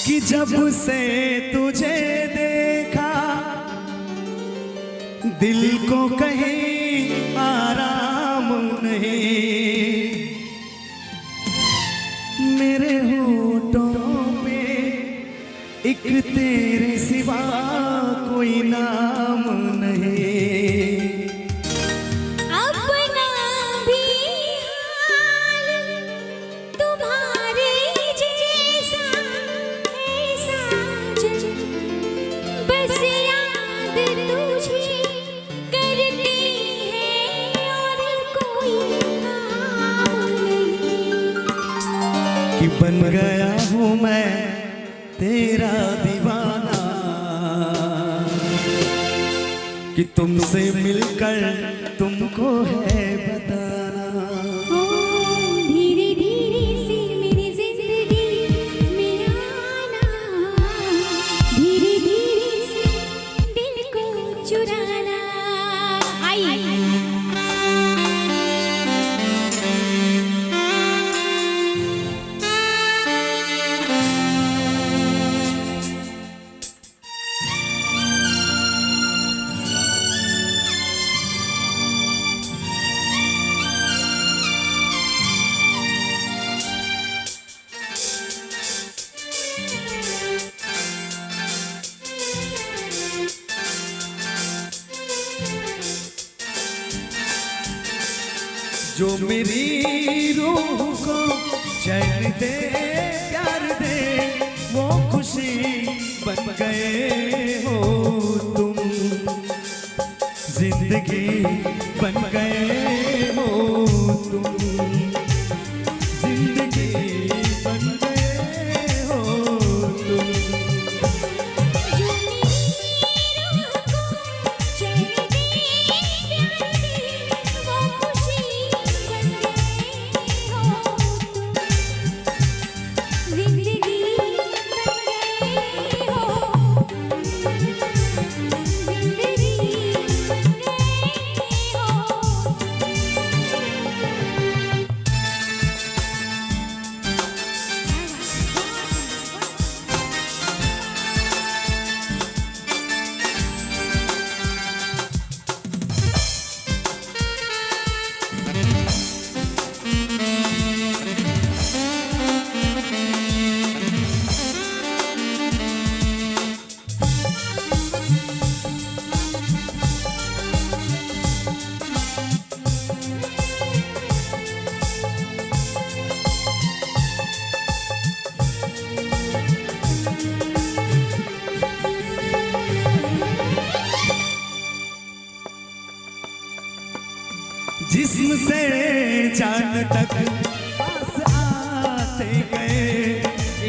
कि जब से तुझे देखा दिल को कहीं आराम नहीं, मेरे होठों पे एक तेरे सिवा कोई नाम नहीं। कि बन गया हूँ मैं तेरा दीवाना, कि तुमसे मिलकर तुमको है बताना। धीरे धीरे से मेरी जिंदगी में आना, धीरे धीरे से दिल को चुराना। आई जो मेरी रूह को चैन दे प्यार दे, वो खुशी बन गए हो तुम, जिंदगी बन गए हो तुम, जिंदगी बन गए हो तुम। जिस्म से जान तक पास आते गए,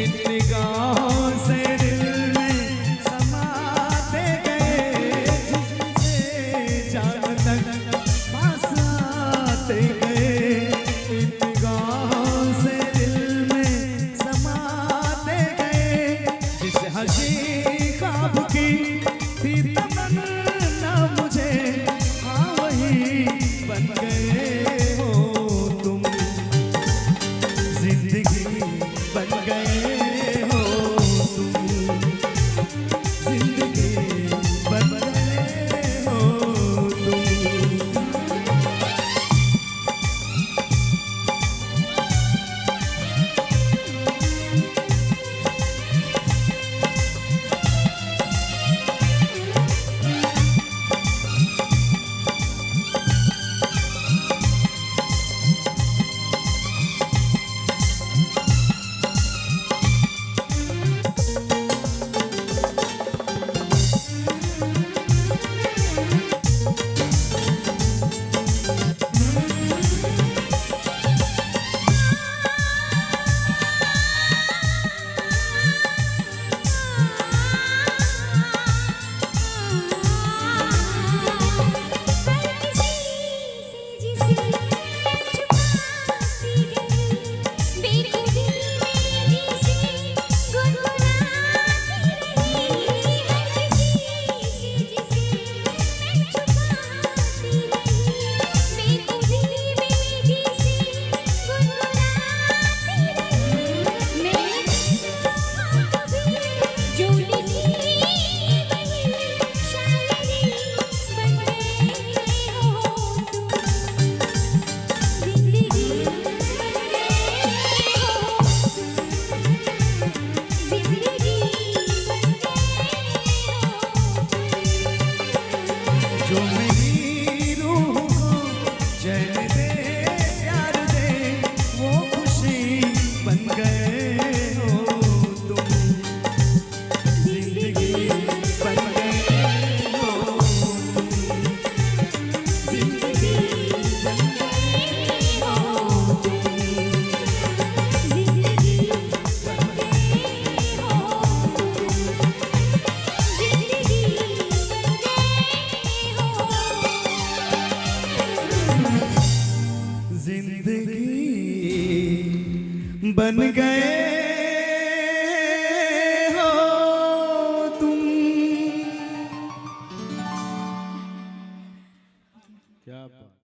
इन निगाहों से दिल में समाते गए। जिस्म से जान तक पास आते गए, इन निगाहों से दिल में समाते गए। जिस हसी ख्वाब की थी तमन्ना मुझे, हाँ वही बन गए हो तुम, बन गए हो तुम, जिंदगी बन गए हो तुम, जिंदगी बन गए हो तुम, जिंदगी बन गए हो जिंदगी बन गए हो जिंदगी बन गए हो तुम। क्या बात।